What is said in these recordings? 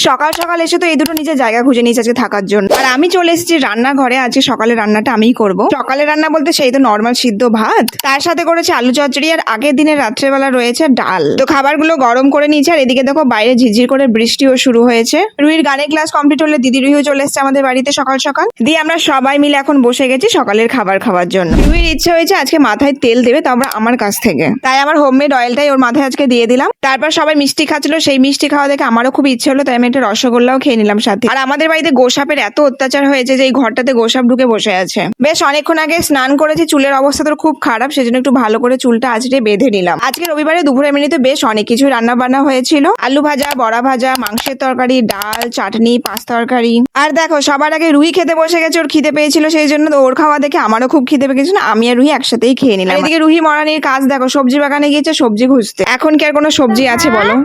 সকাল সকাল এসে তো এই দুটো নিজের জায়গা খুঁজে নিয়েছে আজকে থাকার জন্য। আর আমি চলে এসেছি রান্নাঘরে। আজকে সকালের রান্নাটা আমিই করব। সকালের রান্না বলতে সেই তো নর্মাল সিদ্ধ ভাত, তার সাথে করেছে আলু চচ্চড়ি, আর আগের দিনের রাত্রেবেলা রয়েছে ডাল। তো খাবারগুলো গরম করে নিয়েছে। আর এদিকে দেখো বাইরে ঝিরঝির করে বৃষ্টিও শুরু হয়েছে। রুহির গানের ক্লাস কমপ্লিট হলে দিদি রুহিও চলে এসেছে আমাদের বাড়িতে সকাল সকাল। দিয়ে আমরা সবাই মিলে এখন বসে গেছি সকালের খাবার খাওয়ার জন্য। রুহির ইচ্ছে হয়েছে আজকে মাথায় তেল দেবে, তারপর আমার কাছ থেকে, তাই আমার হোমমেড অয়েলটাই ওর মাথায় আজকে দিয়ে দিলাম। তারপর সবাই মিষ্টি খাচ্ছিল, সেই মিষ্টি খাওয়া দেখে আমারও খুব ইচ্ছে হলো, তাই আমি একটা রসগোল্লাও খেয়ে নিলাম সাথে। আর আমাদের বাড়িতে গোসাপের এত অত্যাচার হয়েছে যে এই ঘরটাতে গোসাপ ঢুকে বসে আছে। বেশ অনেকক্ষণ আগে স্নান করেছি, চুলের অবস্থা তো খুব খারাপ, সেজন্য একটু ভালো করে চুলটা আঁচড়ে বেঁধে নিলাম। আজকে রবিবারে দুপুরে এমনিতে বেশ অনেক কিছু রান্না বান্না হয়েছিল। আলু ভাজা, বড়া ভাজা, মাংসের তরকারি, ডাল, চাটনি, পাঁচ তরকারি। আর দেখো সবার আগে রুহি খেতে বসে গেছে, ওর খিদে পেয়েছিল, সেই জন্য ওর খাওয়া দেখে আমারও খুব খিদে পেয়েছিল। আমি আর রুহি একসাথেই খেয়ে নিলাম। এদিকে রুহি মরানির কাজ দেখো, সবজি বাগানে গিয়েছে সবজি খুঁজতে। এখন কি আর কোনো সবজি আছে বলো?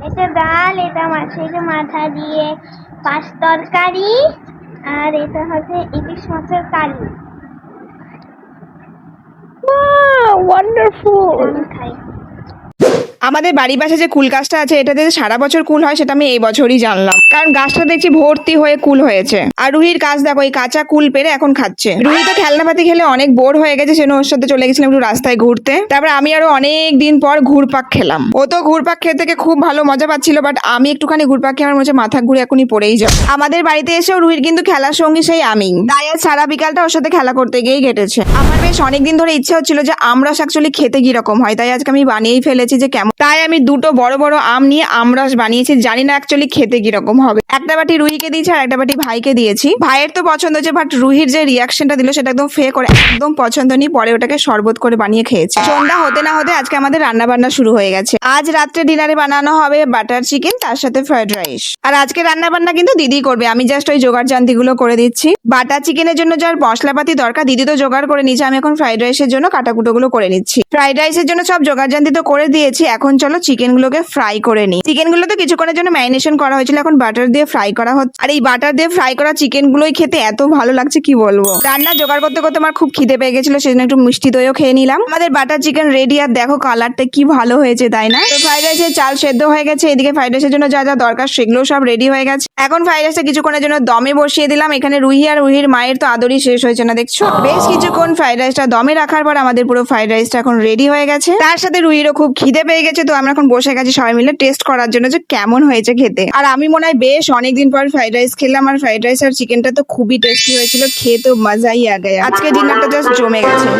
এটা ডাল, এটা মাছের মাথা দিয়ে পাঁচ তরকারি, আর এটা হচ্ছে ইলিশ মাছের কারি। ওয়ান্ডারফুল। খাই। আমাদের বাড়ির পাশে যে কুল গাছটা আছে, এটাতে যে সারা বছর কুল হয় সেটা আমি এই বছরই জানলাম, কারণ গাছটা দেখছি ভর্তি হয়ে কুল হয়েছে। আর রুহির কাজ দেখো, এই কাঁচা কুল পেরে এখন খাচ্ছে। রুহি তো খেলনাপাতি খেলে অনেক বোর হয়ে গেছে, সেজন্য ওর সাথে চলে গেছিলাম একটু রাস্তায় ঘুরতে। তারপর আমি আরো অনেক দিন পর ঘুরপাক খেলাম। ও তো ঘুরপাক খেতে থেকে খুব ভালো মজা পাচ্ছিল, বাট আমি একটুখানি ঘুরপাক খেয়ে আমার মনে হচ্ছে মাথা ঘুরে এখনই পড়েই যাবো। আমাদের বাড়িতে এসেও রুহির কিন্তু খেলার সঙ্গী সেই আমি, তাই আজ সারা বিকালটা ওর সাথে খেলা করতে গিয়েই কেটেছে। আমার বেশ অনেকদিন ধরে ইচ্ছে হচ্ছিল যে আমরস অ্যাকচুয়ালি খেতে কিরকম হয়, তাই আজকে আমি বানিয়েই ফেলেছি যে কেমন। তাই আমি দুটো বড় বড় আম নিয়ে আমরস বানিয়েছি, জানি না অ্যাকচুয়ালি খেতে কিরকম হবে। একটা বাটি রুহিকে দিয়েছি আর একটা বাটি ভাইকে দিয়েছি। ভাইয়ের তো পছন্দ হয়েছে, বাট রুহির যে রিয়াকশনটা দিল সেটা একদম ফেক, করে একদম পছন্দ নেই। পরে ওটাকে শরবত করে বানিয়ে খেয়েছে। সন্ধ্যা হতে না হতে আজকে আমাদের রান্না বান্না শুরু হয়ে গেছে। আজ রাত্রে ডিনারে বানানো হবে বাটার চিকেন, তার সাথে ফ্রাইড রাইস। আর আজকে রান্না বান্না কিন্তু দিদি করবে, আমি জাস্ট ওই জোগাড় জান্তি গুলো করে দিচ্ছি। বাটার চিকেনের জন্য যার মশলাপাতি দরকার দিদি তো জোগাড় করে নিচ্ছে, আমি এখন ফ্রাইড রাইসের জন্য কাটাকুটো গুলো করে নিচ্ছি। ফ্রাইড রাইসের জন্য সব জোগাড় জান্তি তো করে দিয়েছি, এখন চলো চিকেন গুলোকে ফ্রাই করে নিই। চিকেন গুলো তো কিছুক্ষণের জন্য ম্যারিনেশন করা হয়েছিল, এখন বাটার দিয়ে ফ্রাই করা হচ্ছে। আর এই বাটার দিয়ে ফ্রাই করা চিকেন গুলোই খেতে এত ভালো লাগছে কি বলবো। রান্না জোগাড় করতে করতে আমার খুব খিদে পেয়ে গেছিল, সেজন্য একটু মিষ্টি দইও খেয়ে নিলাম। আমাদের বাটার চিকেন রেডি, আর দেখো কালারটা কি ভালো হয়েছে তাই না? তো ফ্রাইড রাইসের চাল সেদ্ধ হয়ে গেছে, এদিকে ফ্রাইড রাইসের জন্য যা যা দরকার সেগুলো সব রেডি হয়ে গেছে। এখন ফ্রাইড রাইসটা কিছুক্ষণের জন্য দমে বসিয়ে দিলাম। এখানে রুহি আর রুহির মায়ের তো আদরই শেষ হয়েছে না, দেখছো? বেশ কিছুক্ষণ ফ্রাইড রাইসটা দমে রাখার পর আমাদের পুরো ফ্রাইড রাইসটা এখন রেডি হয়ে গেছে। তার সাথে রুহিরও খুব খিদে পেয়ে গেছে, তো আমরা এখন বসে গেছি সবাই মিলে টেস্ট করার জন্য যে কেমন হয়েছে খেতে। আর আমি মনে হয় বেশ অনেকদিন পর ফ্রাইড রাইস খেলাম, আর ফ্রাইড রাইস আর চিকেনটা তো খুবই টেস্টি হয়েছিল, খেয়ে তো মজাই আ গয়া। আজকে ডিনারটা জাস্ট জমে গেছে।